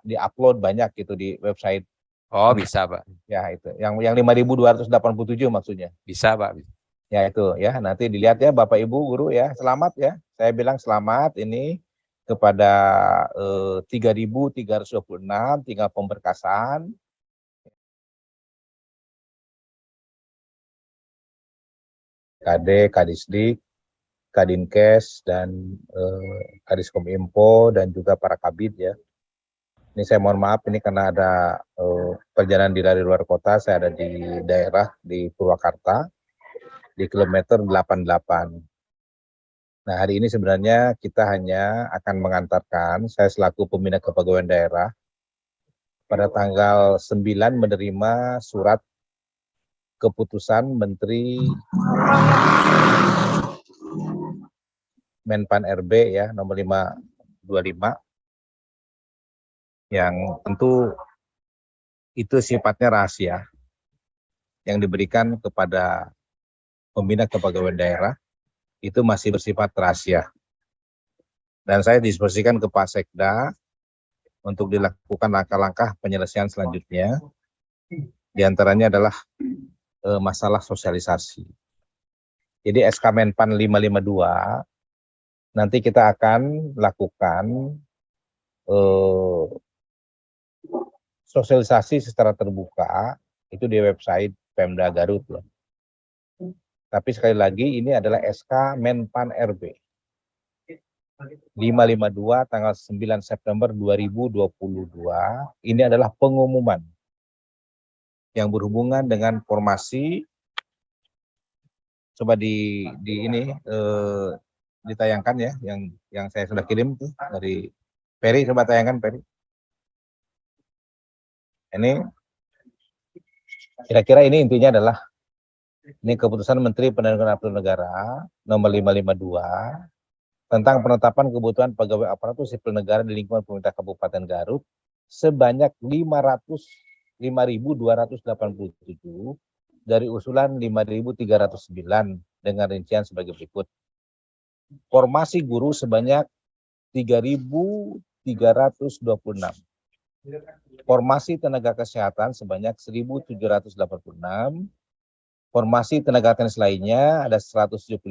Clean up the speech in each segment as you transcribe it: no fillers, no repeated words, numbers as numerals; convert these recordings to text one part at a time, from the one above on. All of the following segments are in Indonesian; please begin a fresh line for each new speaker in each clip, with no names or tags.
di-upload banyak gitu di website.
Oh, bisa, Pak.
Ya itu. Yang 5.287 maksudnya.
Bisa, Pak.
Ya itu ya, nanti dilihat ya Bapak Ibu guru ya. Selamat ya. Saya bilang selamat ini kepada 3.326 tinggal pemberkasan. KD, Kadisdik, Kadinkes dan Kadiskominfo dan juga para kabid ya. Ini saya mohon maaf ini karena ada perjalanan dari luar kota, saya ada di daerah di Purwakarta di kilometer 88. Nah hari ini sebenarnya kita hanya akan mengantarkan, saya selaku pembina kepegawaian daerah, pada tanggal 9 menerima surat keputusan Menteri Menpan RB ya nomor 525 yang tentu itu sifatnya rahasia yang diberikan kepada pembina kepegawaian daerah itu masih bersifat rahasia. Dan saya diskusikan ke Pak Sekda untuk dilakukan langkah-langkah penyelesaian selanjutnya. Di antaranya adalah masalah sosialisasi. Jadi SK Menpan 552 nanti kita akan lakukan sosialisasi secara terbuka itu di website Pemda Garut loh. Tapi sekali lagi ini adalah SK Menpan RB 552 tanggal 9 September 2022. Ini adalah pengumuman yang berhubungan dengan formasi. Coba di ini ditayangkan ya yang saya sudah kirim tuh dari Peri, coba tayangkan Peri. Ini kira-kira ini intinya adalah ini keputusan Menteri Pendagangan Aparatur Negara nomor 552 tentang penetapan kebutuhan pegawai aparatur sipil negara di lingkungan pemerintah Kabupaten Garut sebanyak 505.287 dari usulan 5.309 dengan rincian sebagai berikut. Formasi guru sebanyak 3.326. Formasi tenaga kesehatan sebanyak 1.786. Formasi tenaga teknis lainnya ada 175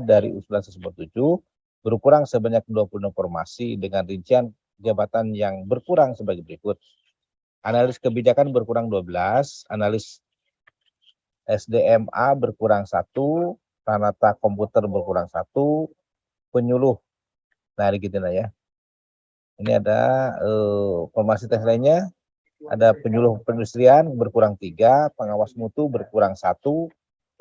dari usulan 197, berkurang sebanyak 26 formasi dengan rincian jabatan yang berkurang sebagai berikut. Analis kebijakan berkurang 12, analis SDMA berkurang 1, Pranata komputer berkurang 1, penyuluh. Nah, gitu lah ya. Ini ada formasi tes lainnya, ada penyuluh perindustrian berkurang 3, pengawas mutu berkurang 1,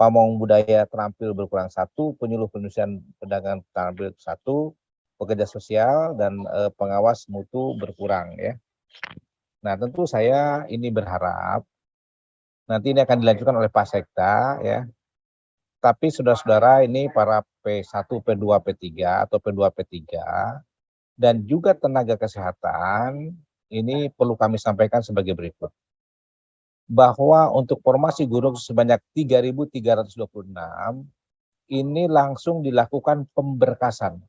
pamong budaya terampil berkurang 1, penyuluh perindustrian pedagang terampil 1, pekerja sosial dan pengawas mutu berkurang ya. Nah tentu saya ini berharap nanti ini akan dilanjutkan oleh Pak Sekda ya. Tapi saudara-saudara ini para P1, P2, P3 atau P2, P3 dan juga tenaga kesehatan ini perlu kami sampaikan sebagai berikut. Bahwa untuk formasi guru sebanyak 3.326 ini langsung dilakukan pemberkasan.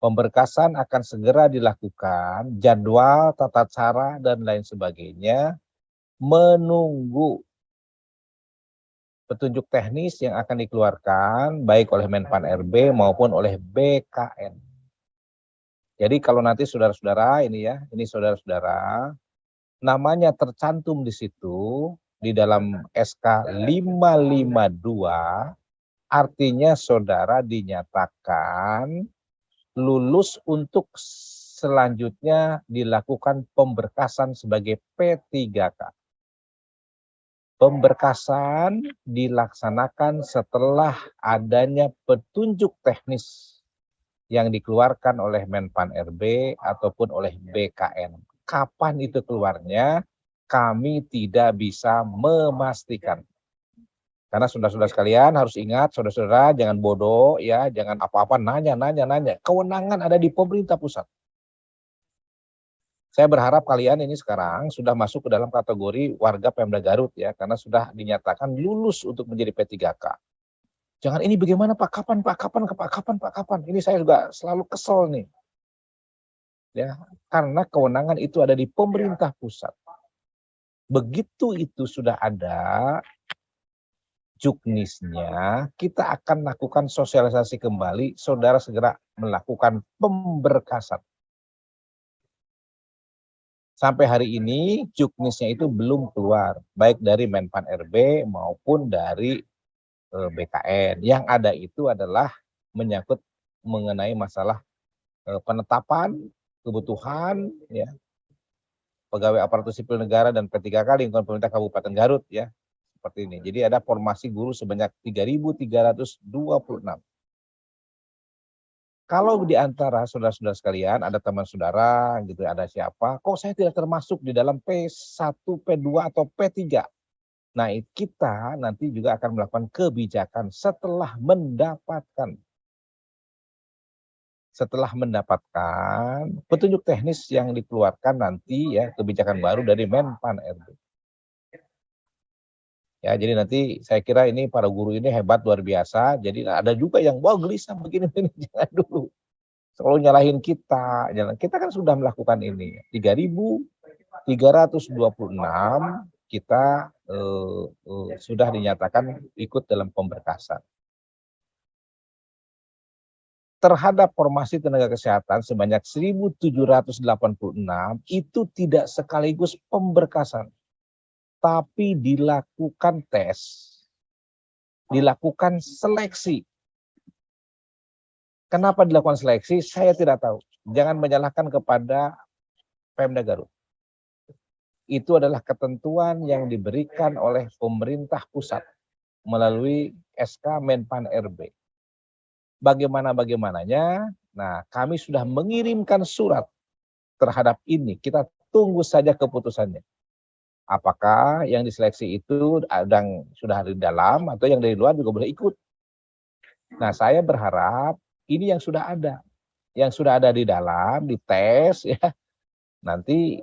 Pemberkasan akan segera dilakukan, jadwal, tata cara, dan lain sebagainya, menunggu petunjuk teknis yang akan dikeluarkan baik oleh Menpan RB maupun oleh BKN. Jadi kalau nanti saudara-saudara ini ya, ini saudara-saudara, namanya tercantum di situ di dalam SK 552, artinya saudara dinyatakan lulus untuk selanjutnya dilakukan pemberkasan sebagai P3K. Pemberkasan dilaksanakan setelah adanya petunjuk teknis yang dikeluarkan oleh Menpan RB ataupun oleh BKN. Kapan itu keluarnya, kami tidak bisa memastikan. Karena saudara-saudara sekalian harus ingat, saudara-saudara jangan bodoh ya, jangan apa-apa nanya. Kewenangan ada di pemerintah pusat. Saya berharap kalian ini sekarang sudah masuk ke dalam kategori warga Pemda Garut ya, karena sudah dinyatakan lulus untuk menjadi P3K. Jangan ini bagaimana Pak, kapan Pak, kapan. Ini saya juga selalu kesel nih. ya, karena kewenangan itu ada di pemerintah pusat. Begitu itu sudah ada juknisnya, kita akan lakukan sosialisasi kembali, saudara segera melakukan pemberkasan. Sampai hari ini juknisnya itu belum keluar, baik dari Menpan RB maupun dari BKN. Yang ada itu adalah menyangkut mengenai masalah penetapan kebutuhan ya pegawai aparatur sipil negara dan P3K lingkungan pemerintah Kabupaten Garut ya. Seperti ini. Jadi ada formasi guru sebanyak 3.326. Kalau di antara saudara-saudara sekalian ada teman saudara gitu, ada siapa, kok saya tidak termasuk di dalam P1, P2 atau P3. Nah, kita nanti juga akan melakukan kebijakan setelah mendapatkan petunjuk teknis yang dikeluarkan nanti ya kebijakan baru dari Menpan RB. Ya, jadi nanti saya kira ini para guru ini hebat luar biasa. Jadi ada juga yang wah gelisah begini jangan dulu. Selalu nyalahin kita. Kita kan sudah melakukan ini. 3.326 kita sudah dinyatakan ikut dalam pemberkasan. Terhadap formasi tenaga kesehatan sebanyak 1.786 itu tidak sekaligus pemberkasan, tapi dilakukan tes, dilakukan seleksi. Kenapa dilakukan seleksi? Saya tidak tahu. Jangan menyalahkan kepada Pemda Garut. Itu adalah ketentuan yang diberikan oleh pemerintah pusat melalui SK Menpan RB. Bagaimananya, nah kami sudah mengirimkan surat terhadap ini. Kita tunggu saja keputusannya. Apakah yang diseleksi itu sudah di dalam atau yang dari luar juga boleh ikut. Nah saya berharap ini yang sudah ada. Yang sudah ada di dalam, dites ya. Nanti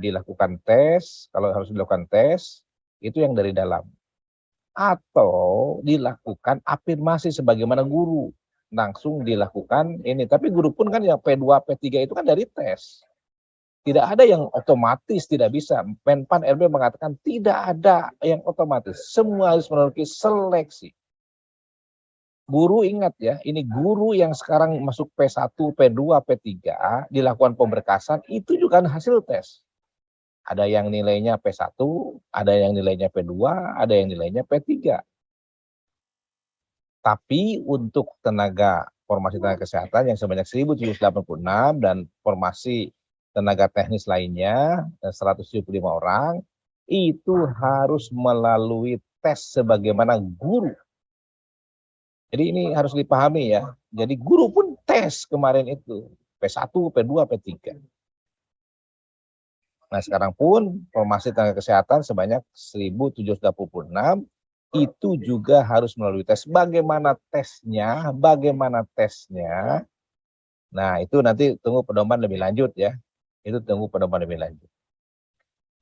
dilakukan tes, kalau harus dilakukan tes, itu yang dari dalam. Atau dilakukan afirmasi sebagaimana guru. Langsung dilakukan ini. Tapi guru pun kan yang P2, P3 itu kan dari tes. Tidak ada yang otomatis, tidak bisa. Menpan RB mengatakan tidak ada yang otomatis. Semua harus melalui seleksi. Guru ingat ya, ini guru yang sekarang masuk P1, P2, P3, dilakukan pemberkasan, itu juga hasil tes. Ada yang nilainya P1, ada yang nilainya P2, ada yang nilainya P3. Tapi untuk formasi tenaga kesehatan yang sebanyak 1.786 dan formasi tenaga teknis lainnya 175 orang, itu harus melalui tes sebagaimana guru. Jadi ini harus dipahami ya. Jadi guru pun tes kemarin itu. P1, P2, P3. Nah sekarang pun formasi tenaga kesehatan sebanyak 1.786 itu juga harus melalui tes. Bagaimana tesnya? Nah itu nanti tunggu pedoman lebih lanjut ya. Itu tunggu pedoman lebih lanjut.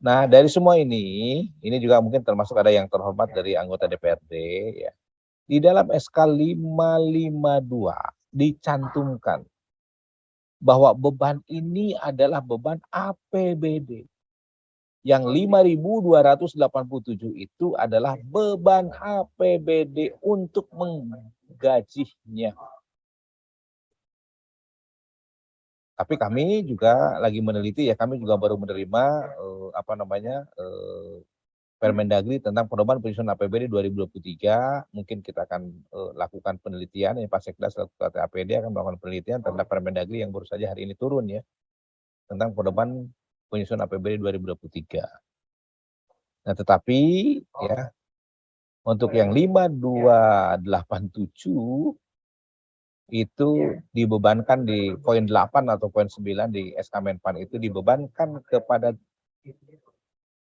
Nah dari semua ini juga mungkin termasuk ada yang terhormat dari anggota DPRD ya. Di dalam SK 552 dicantumkan bahwa beban ini adalah beban APBD. Yang 5.287 itu adalah beban APBD untuk menggajinya. Tapi kami juga lagi meneliti ya, kami juga baru menerima Permendagri tentang pedoman penyusunan APBD 2023. Mungkin kita akan lakukan penelitian, ya Pak Sekda selaku APD akan melakukan penelitian terhadap Permendagri yang baru saja hari ini turun ya, tentang pedoman penyusunan APBD 2023. Nah tetapi ya, untuk yang 5.287 itu dibebankan di poin 8 atau poin 9 di SK Menpan itu dibebankan kepada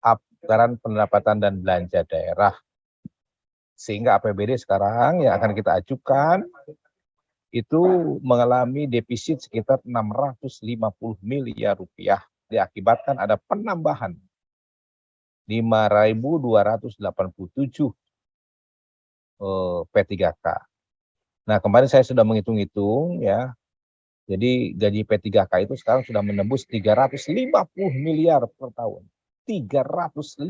anggaran pendapatan dan belanja daerah. Sehingga APBD sekarang yang akan kita ajukan itu mengalami defisit sekitar 650 miliar rupiah diakibatkan ada penambahan 5.287 P3K. Nah kemarin saya sudah menghitung-hitung ya, Jadi gaji P3K itu sekarang sudah menembus 350 miliar per tahun. 350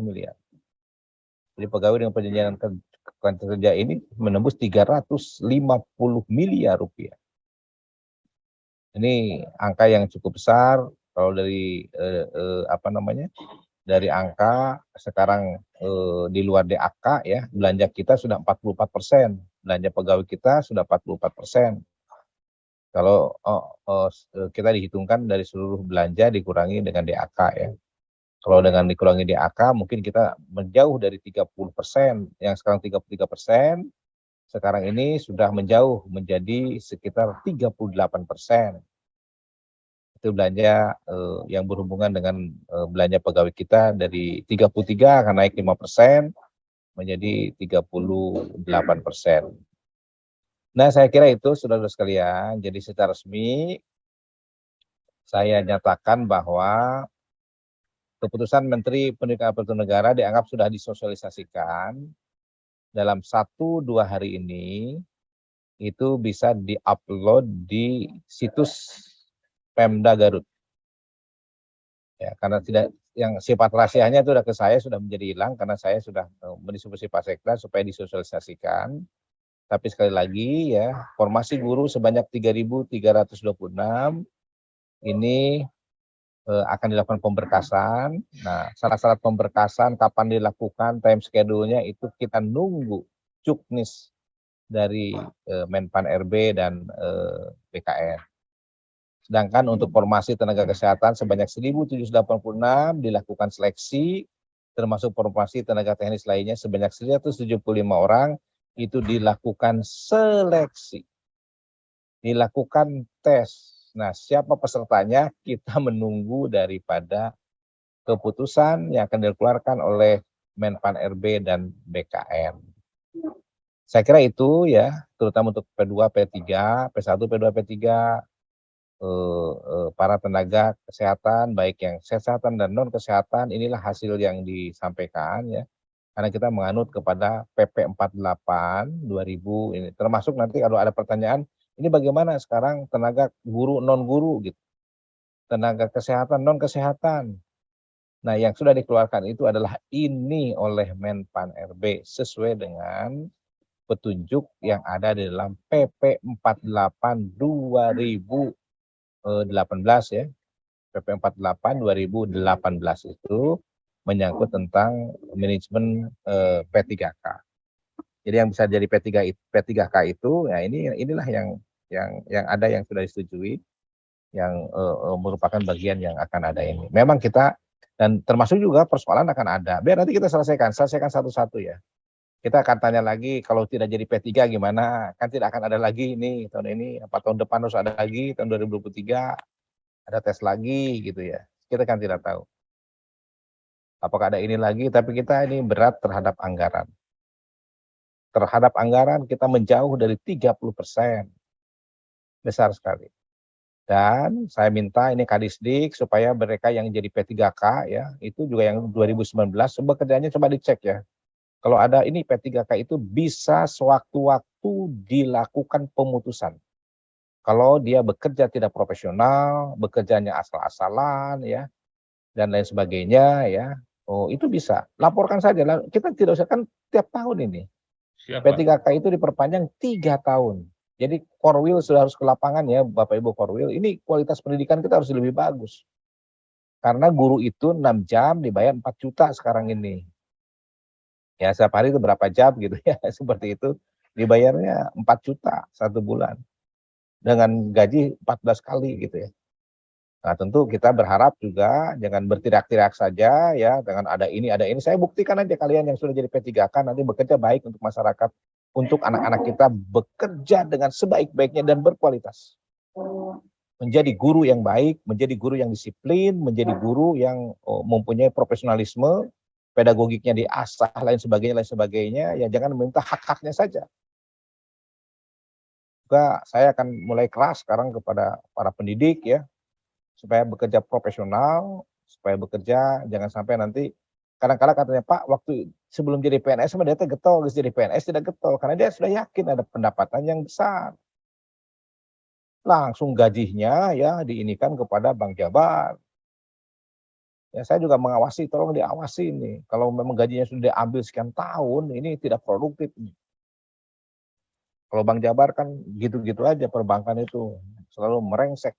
miliar. Jadi pegawai dengan perjanjian kerja ini menembus 350 miliar rupiah. Ini angka yang cukup besar. Kalau dari dari angka sekarang di luar DAK ya, belanja kita sudah 44%, belanja pegawai kita sudah 44%. Kalau kita dihitungkan dari seluruh belanja dikurangi dengan DAK ya. Kalau dengan dikurangi DAK mungkin kita menjauh dari 30%, yang sekarang 33%, sekarang ini sudah menjauh menjadi sekitar 38%. Itu belanja yang berhubungan dengan belanja pegawai kita dari 33 akan naik 5% menjadi 38%. Nah, saya kira itu saudara-saudara sekalian. Jadi secara resmi saya nyatakan bahwa keputusan Menteri Pendidikan Aparatur Negara dianggap sudah disosialisasikan dalam 1-2 hari ini itu bisa diupload di situs Pemda Garut. Ya, karena tidak yang sifat rahasianya itu sudah ke saya sudah menjadi hilang karena saya sudah mendistribusi Pak Sekda supaya disosialisasikan. Tapi sekali lagi ya, formasi guru sebanyak 3.326 ini akan dilakukan pemberkasan. Nah, syarat-syarat pemberkasan kapan dilakukan, time schedule-nya itu kita nunggu Juknis dari Menpan RB dan BKN. Sedangkan untuk formasi tenaga kesehatan sebanyak 1.786 dilakukan seleksi, termasuk formasi tenaga teknis lainnya sebanyak 175 orang itu dilakukan seleksi, dilakukan tes. Nah, siapa pesertanya kita menunggu daripada keputusan yang akan dikeluarkan oleh Menpan RB dan BKN. Saya kira itu ya, terutama untuk P2, P3, P1, P2, P3, para tenaga kesehatan, baik yang kesehatan dan non kesehatan, inilah hasil yang disampaikan ya. Karena kita menganut kepada PP 48 2000 ini. Termasuk nanti kalau ada pertanyaan, ini bagaimana sekarang tenaga guru non guru gitu. Tenaga kesehatan non kesehatan. Nah, yang sudah dikeluarkan itu adalah ini oleh Menpan RB sesuai dengan petunjuk yang ada di dalam PP 48 2018 ya. PP 48 2018 itu menyangkut tentang manajemen P3K. Jadi yang bisa jadi P3K itu ya inilah yang ada yang sudah disetujui yang merupakan bagian yang akan ada ini. Memang kita dan termasuk juga persoalan akan ada. Biar nanti kita selesaikan satu-satu ya. Kita akan tanya lagi kalau tidak jadi P3 gimana? Kan tidak akan ada lagi ini tahun ini, apa tahun depan harus ada lagi, tahun 2023 ada tes lagi gitu ya. Kita kan tidak tahu. Apakah ada ini lagi, tapi kita ini berat terhadap anggaran. Terhadap anggaran kita menjauh dari 30%. Besar sekali. Dan saya minta ini Kadisdik supaya mereka yang jadi P3K ya, itu juga yang 2019 bekerjanya coba dicek ya. Kalau ada ini P3K itu bisa sewaktu-waktu dilakukan pemutusan. Kalau dia bekerja tidak profesional, bekerjanya asal-asalan ya, dan lain sebagainya ya, oh itu bisa. Laporkan saja, kita tidak usah kan tiap tahun ini. P3K itu diperpanjang 3 tahun. Jadi Korwil sudah harus ke lapangan ya Bapak Ibu Korwil, ini kualitas pendidikan kita harus lebih bagus. Karena guru itu 6 jam dibayar 4 juta sekarang ini. Ya setiap hari itu berapa jam gitu ya, seperti itu. Dibayarnya 4 juta 1 bulan. Dengan gaji 14 kali gitu ya. Nah tentu kita berharap juga jangan berteriak-teriak saja ya dengan ada ini. Saya buktikan aja kalian yang sudah jadi P3K nanti bekerja baik untuk masyarakat. Untuk anak-anak kita bekerja dengan sebaik-baiknya dan berkualitas. Menjadi guru yang baik, menjadi guru yang disiplin, menjadi guru yang mempunyai profesionalisme, pedagogiknya diasah, lain sebagainya, ya jangan minta hak-haknya saja. Juga saya akan mulai keras sekarang kepada para pendidik ya, supaya bekerja profesional, supaya bekerja jangan sampai nanti kadang-kadang katanya Pak waktu sebelum jadi PNS sama dia getol, jadi PNS tidak getol karena dia sudah yakin ada pendapatan yang besar. langsung gajinya ya diinikan kepada Bank Jabar. Ya, saya juga mengawasi, tolong diawasi nih. Kalau memang gajinya sudah diambil sekian tahun, ini tidak produktif. Kalau Bank Jabar kan gitu-gitu aja perbankan itu, selalu merengsek.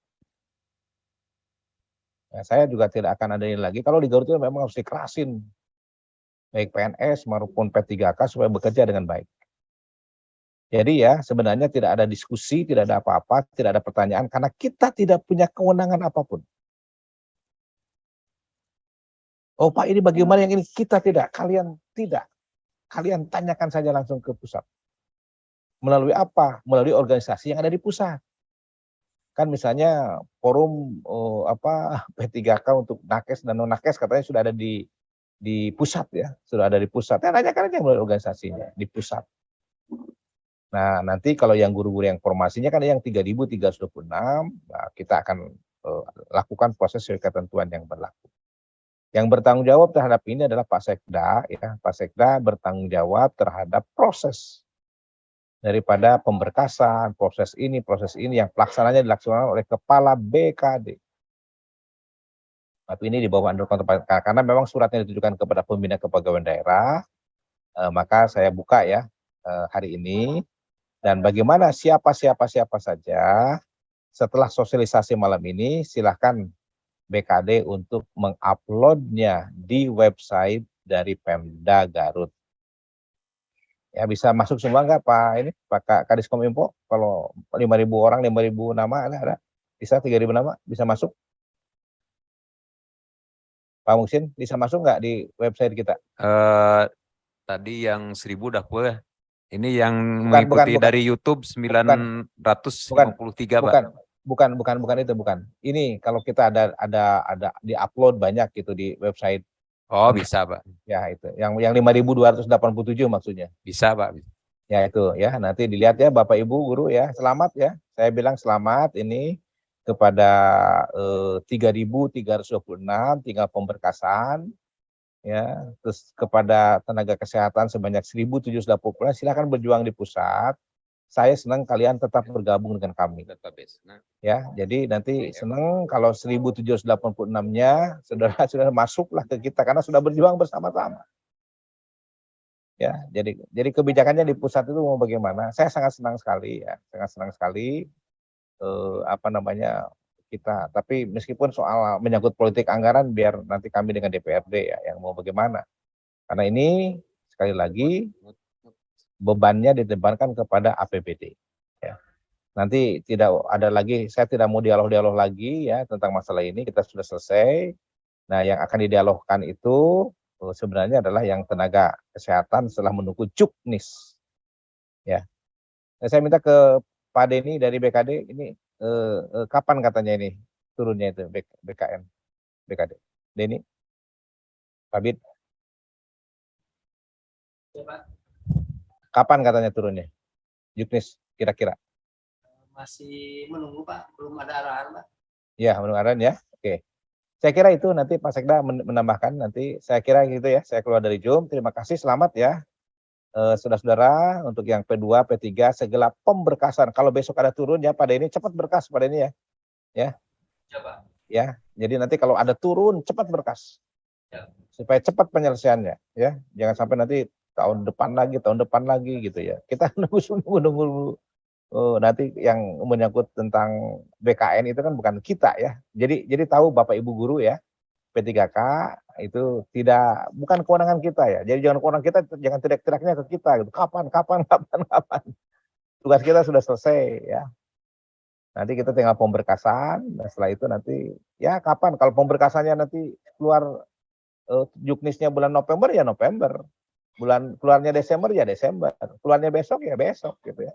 Ya, saya juga tidak akan ada ini lagi. Kalau di Garut itu memang harus dikerasin, baik PNS maupun P3K supaya bekerja dengan baik. Jadi ya sebenarnya tidak ada diskusi, tidak ada apa-apa, tidak ada pertanyaan, karena kita tidak punya kewenangan apapun. Oh Pak ini bagaimana yang ini? Kita tidak, kalian tidak. Kalian tanyakan saja langsung ke pusat. Melalui apa? Melalui organisasi yang ada di pusat. Kan misalnya forum P3K untuk nakes dan non nakes katanya sudah ada di pusat ya, sudah ada di pusat. Ya tanyakan aja melalui organisasinya di pusat. Nah, nanti kalau yang guru-guru yang formasinya kan yang 3.326, nah kita akan lakukan proses sesuai ketentuan yang berlaku. Yang bertanggung jawab terhadap ini adalah Pak Sekda, ya. Pak Sekda bertanggung jawab terhadap proses daripada pemberkasan, proses ini yang pelaksananya dilaksanakan oleh Kepala BKD. Tapi ini di bawah Andor Kontrol karena memang suratnya ditujukan kepada pembina kepegawaian daerah, maka saya buka ya hari ini. Dan bagaimana siapa saja setelah sosialisasi malam ini silahkan BKD untuk menguploadnya di website dari Pemda Garut. Ya bisa masuk semua nggak Pak ini Pak Kadiskominfo? Kalau 5.000 orang, 5.000 nama ada? Bisa 3.000 nama bisa masuk? Pak Muksin bisa masuk nggak di website kita?
Tadi yang 1.000 udah full ya. Ini yang
Bukan,
mengikuti dari YouTube 953 Pak.
Bukan itu. Ini kalau kita ada di-upload banyak gitu di website.
Oh, bisa, Pak.
Ya, itu. Yang 5.287 maksudnya.
Bisa, Pak.
Ya, itu ya. Nanti dilihat ya Bapak Ibu guru ya. Selamat ya. Saya bilang selamat ini kepada 3.326 tinggal pemberkasan ya. Terus kepada tenaga kesehatan sebanyak 1.780 silakan berjuang di pusat. Saya senang kalian tetap bergabung dengan kami. Ya, jadi nanti senang kalau 1.786-nya saudara masuklah ke kita karena sudah berjuang bersama-sama. Ya, jadi kebijakannya di pusat itu mau bagaimana? Saya sangat senang sekali ya, sangat senang sekali kita. Tapi meskipun soal menyangkut politik anggaran biar nanti kami dengan DPRD ya yang mau bagaimana. Karena ini sekali lagi bebannya dibebankan kepada APBD. Ya. Nanti tidak ada lagi, saya tidak mau dialog lagi ya tentang masalah ini, kita sudah selesai. Nah yang akan didialogkan itu sebenarnya adalah yang tenaga kesehatan setelah menunggu Juknis. Ya. Nah, saya minta ke Pak Denny dari BKD, ini kapan katanya ini turunnya itu BKD. Denny, Pak Bid. Kapan katanya turunnya? Juknis kira-kira?
Masih menunggu Pak, belum ada arahan Pak.
Ya, menunggu arahan ya. Oke. Saya kira itu nanti Pak Sekda menambahkan nanti. Saya kira gitu ya. Saya keluar dari Zoom. Terima kasih. Selamat ya, saudara-saudara. Untuk yang P2, P3 segala pemberkasan. Kalau besok ada turun ya pada ini cepat berkas pada ini ya. Ya.
Coba.
Ya. Jadi nanti kalau ada turun cepat berkas. Ya. Supaya cepat penyelesaiannya. Ya. Jangan sampai nanti tahun depan lagi gitu ya. Kita nunggu. Nanti yang menyangkut tentang BKN itu kan bukan kita ya. Jadi tahu Bapak Ibu guru ya, P3K itu bukan kewenangan kita ya. Jadi jangan kewenangan kita, jangan teriak-teriaknya ke kita gitu. Kapan. Tugas kita sudah selesai ya. Nanti kita tinggal pemberkasan, dan setelah itu nanti ya kapan kalau pemberkasannya nanti keluar Juknisnya bulan November ya November. Keluarnya Desember ya Desember. Keluarnya besok ya besok gitu ya.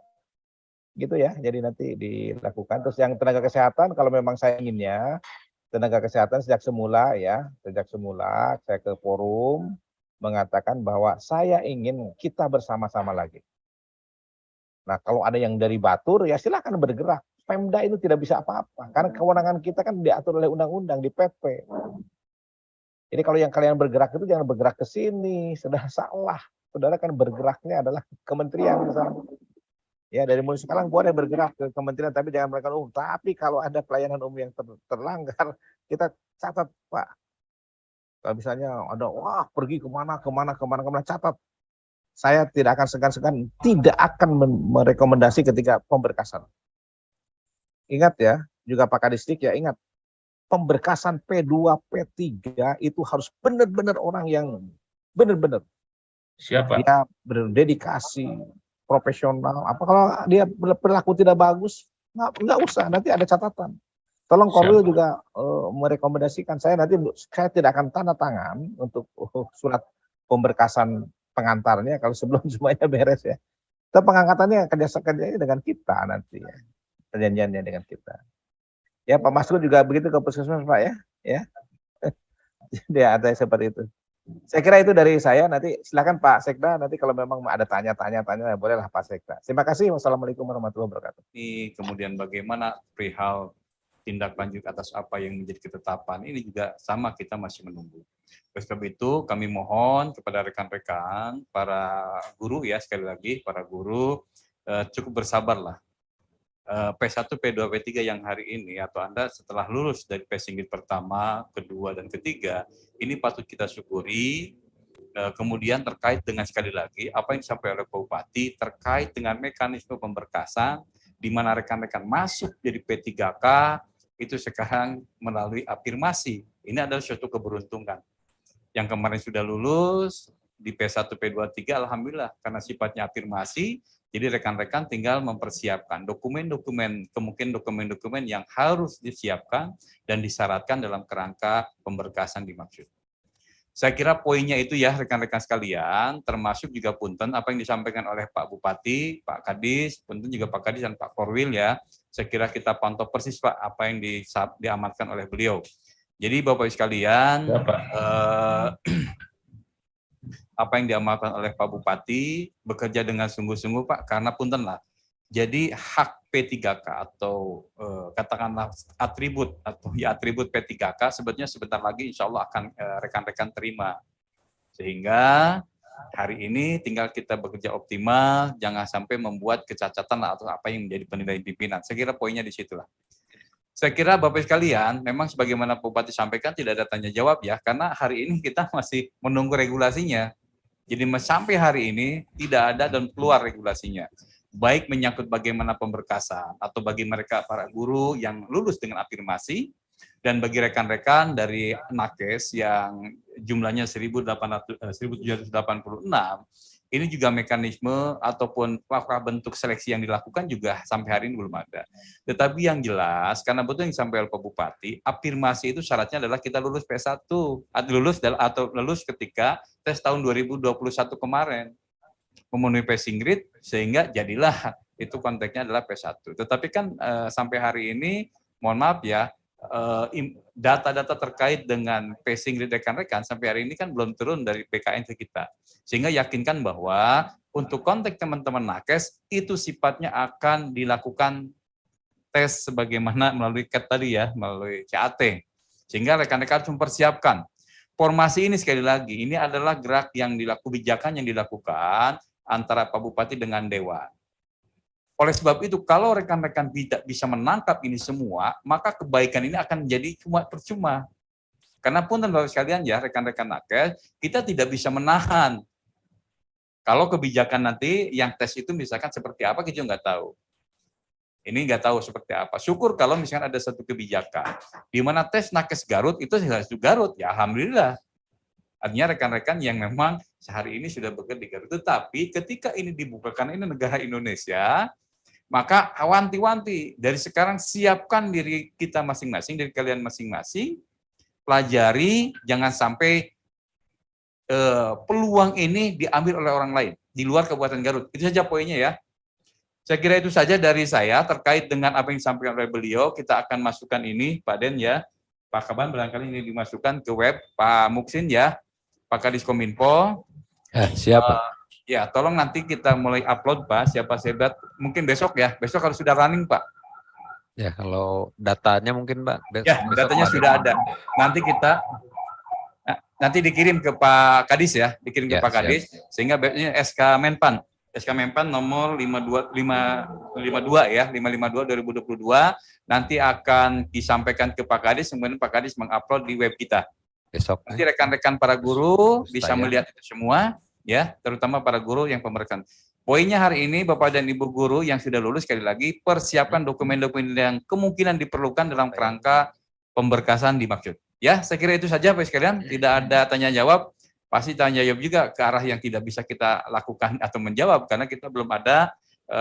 Gitu ya, jadi nanti dilakukan. Terus yang tenaga kesehatan, kalau memang saya inginnya, tenaga kesehatan sejak semula saya ke forum mengatakan bahwa saya ingin kita bersama-sama lagi. Nah kalau ada yang dari Batur, ya silakan bergerak. Pemda itu tidak bisa apa-apa, karena kewenangan kita kan diatur oleh undang-undang di PP. Jadi kalau yang kalian bergerak itu jangan bergerak ke sini, saudara salah. Saudara kan bergeraknya adalah kementerian misalnya. Ya, dari mulai sekarang boleh bergerak ke kementerian, tapi jangan pelayanan umum. Tapi kalau ada pelayanan umum yang terlanggar, kita catat, Pak. Kalau misalnya ada, wah pergi kemana, catat. Saya tidak akan segan-segan, tidak akan merekomendasi ketika pemberkasan. Ingat ya, juga Pak Kadisdik ya, ingat. Pemberkasan P2, P3 itu harus benar-benar orang yang benar-benar.
Siapa?
Dia berdedikasi, profesional. Apa kalau dia perilaku tidak bagus, nggak usah, nanti ada catatan. Tolong Korwil juga merekomendasikan saya, nanti saya tidak akan tanda tangan untuk surat pemberkasan pengantarnya kalau sebelum semuanya beres ya. Tapi pengangkatannya kerjanya dengan kita nanti ya, perjanjiannya dengan kita. Ya Pak Masrul juga begitu ke puskesmas Pak ya. Jadi ada seperti itu. Saya kira itu dari saya, nanti silakan Pak Sekda, nanti kalau memang ada tanya bolehlah Pak Sekda. Terima kasih. Wassalamualaikum warahmatullahi wabarakatuh.
Ini kemudian bagaimana perihal tindak lanjut atas apa yang menjadi ketetapan ini juga sama, kita masih menunggu. Oleh sebab itu kami mohon kepada rekan-rekan para guru ya, sekali lagi para guru cukup bersabarlah. P1, P2, P3 yang hari ini atau Anda setelah lulus dari passing grade pertama, kedua, dan ketiga, ini patut kita syukuri. Kemudian terkait dengan sekali lagi apa yang disampaikan oleh Pak Bupati terkait dengan mekanisme pemberkasan di mana rekan-rekan masuk jadi P3K itu sekarang melalui afirmasi. Ini adalah suatu keberuntungan. Yang kemarin sudah lulus di P1, P2, 3 alhamdulillah karena sifatnya afirmasi. Jadi rekan-rekan tinggal mempersiapkan dokumen-dokumen, kemungkinan dokumen-dokumen yang harus disiapkan dan disyaratkan dalam kerangka pemberkasan dimaksud. Saya kira poinnya itu ya rekan-rekan sekalian, termasuk juga punten apa yang disampaikan oleh Pak Bupati, Pak Kadis, punten juga Pak Kadis dan Pak Korwil ya. Saya kira kita pantau persis Pak apa yang diamankan oleh beliau. Jadi Bapak sekalian, apa yang diamalkan oleh Pak Bupati bekerja dengan sungguh-sungguh Pak, karena punten lah. Jadi hak P3K atau katakanlah atribut P3K sebetulnya sebentar lagi insya Allah akan rekan-rekan terima. Sehingga hari ini tinggal kita bekerja optimal, jangan sampai membuat kecacatan atau apa yang menjadi penilaian pimpinan. Saya kira poinnya di situlah. Saya kira Bapak sekalian, memang sebagaimana Pak Bupati sampaikan tidak ada tanya jawab ya, karena hari ini kita masih menunggu regulasinya. Jadi sampai hari ini tidak ada dan keluar regulasinya. Baik menyangkut bagaimana pemberkasan atau bagi mereka para guru yang lulus dengan afirmasi dan bagi rekan-rekan dari nakes yang jumlahnya 1.786, ini juga mekanisme ataupun bentuk seleksi yang dilakukan juga sampai hari ini belum ada. Tetapi yang jelas, karena betul yang disampaikan Pak Bupati, afirmasi itu syaratnya adalah kita lulus P1, atau lulus ketika tes tahun 2021 kemarin. Memenuhi passing grade, sehingga jadilah itu konteksnya adalah P1. Tetapi kan sampai hari ini, mohon maaf ya, data-data terkait dengan passing grade rekan-rekan sampai hari ini kan belum turun dari BKN ke kita. Sehingga yakinkan bahwa untuk konteks teman-teman nakes itu sifatnya akan dilakukan tes sebagaimana melalui CAT tadi ya, melalui CAT. Sehingga rekan-rekan harus mempersiapkan. Formasi ini sekali lagi, ini adalah gerak yang kebijakan yang dilakukan antara Pak Bupati dengan Dewan. Oleh sebab itu, kalau rekan-rekan tidak bisa menangkap ini semua, maka kebaikan ini akan menjadi cuma percuma. Karena pun Bapak sekalian ya, rekan-rekan nakes, kita tidak bisa menahan. Kalau kebijakan nanti yang tes itu misalkan seperti apa, kita nggak tahu. Ini nggak tahu seperti apa. Syukur kalau misalkan ada satu kebijakan, di mana tes nakes Garut itu harus Garut, ya alhamdulillah. Artinya rekan-rekan yang memang sehari ini sudah bekerja di Garut. Tetapi ketika ini dibukakan, ini negara Indonesia, maka wanti-wanti dari sekarang siapkan diri kita masing-masing, dari kalian masing-masing, pelajari, jangan sampai peluang ini diambil oleh orang lain di luar Kabupaten Garut. Itu saja poinnya ya. Saya kira itu saja dari saya terkait dengan apa yang disampaikan oleh beliau. Kita akan masukkan ini, Pak Den ya, Pak Kaban barangkali ini dimasukkan ke web, Pak Muksin ya, Pak Kadis Kominfo.
Siapa?
Ya, tolong nanti kita mulai upload Pak, siapa sebat, mungkin besok ya, besok harus sudah running Pak.
Ya, kalau datanya mungkin Pak.
Ya, datanya sudah ada. Nanti dikirim ke Pak Kadis ya, dikirim ke Pak Kadis, sehingga SK Menpan. SK Menpan nomor 552 nanti akan disampaikan ke Pak Kadis, kemudian Pak Kadis mengupload di web kita.
Besok.
Nanti rekan-rekan para guru bisa
Saya.
melihat itu semua, ya, terutama para guru yang pemeriksaan. Poinnya hari ini Bapak dan Ibu guru yang sudah lulus, sekali lagi persiapkan dokumen-dokumen yang kemungkinan diperlukan dalam kerangka pemberkasan dimaksud. Ya, saya kira itu saja Bapak sekalian. Tidak ada tanya jawab. Pasti tanya jawab juga ke arah yang tidak bisa kita lakukan atau menjawab karena kita belum ada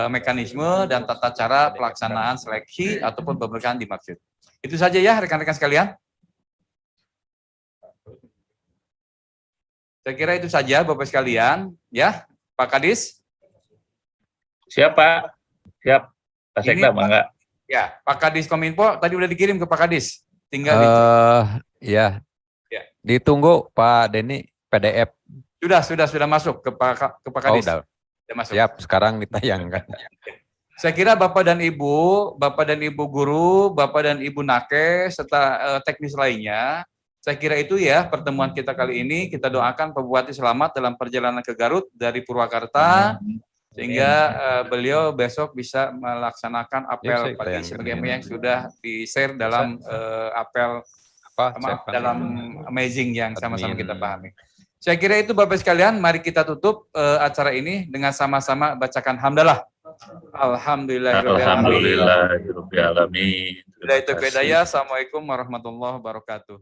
mekanisme dan tata cara pelaksanaan seleksi ataupun pemberkasan dimaksud. Itu saja ya rekan-rekan sekalian. Saya kira itu saja Bapak sekalian, ya. Pak Kadis.
Siap, Pak. Siap. Pak
Ini,
Sekda, Bangga.
Ya, Pak Kadis Kominfo tadi udah dikirim ke Pak Kadis. Tinggal
Ya.
Ya.
Ditunggu Pak Denny PDF.
sudah masuk ke Pak Kadis.
Udah.
Sudah masuk.
Siap, sekarang ditayangkan.
Saya kira Bapak dan Ibu guru, Bapak dan Ibu nakes serta teknis lainnya, saya kira itu ya pertemuan kita kali ini. Kita doakan Pak Bupati selamat dalam perjalanan ke Garut dari Purwakarta, sehingga beliau besok bisa melaksanakan apel pagi sebagaimana yang sudah di-share dalam apel dalam amazing yang sama-sama kita pahami. Saya kira itu Bapak sekalian, mari kita tutup acara ini dengan sama-sama bacakan hamdalah. Alhamdulillahirrahmanirrahim.
Alhamdulillahirrahmanirrahim.
Assalamualaikum warahmatullahi wabarakatuh.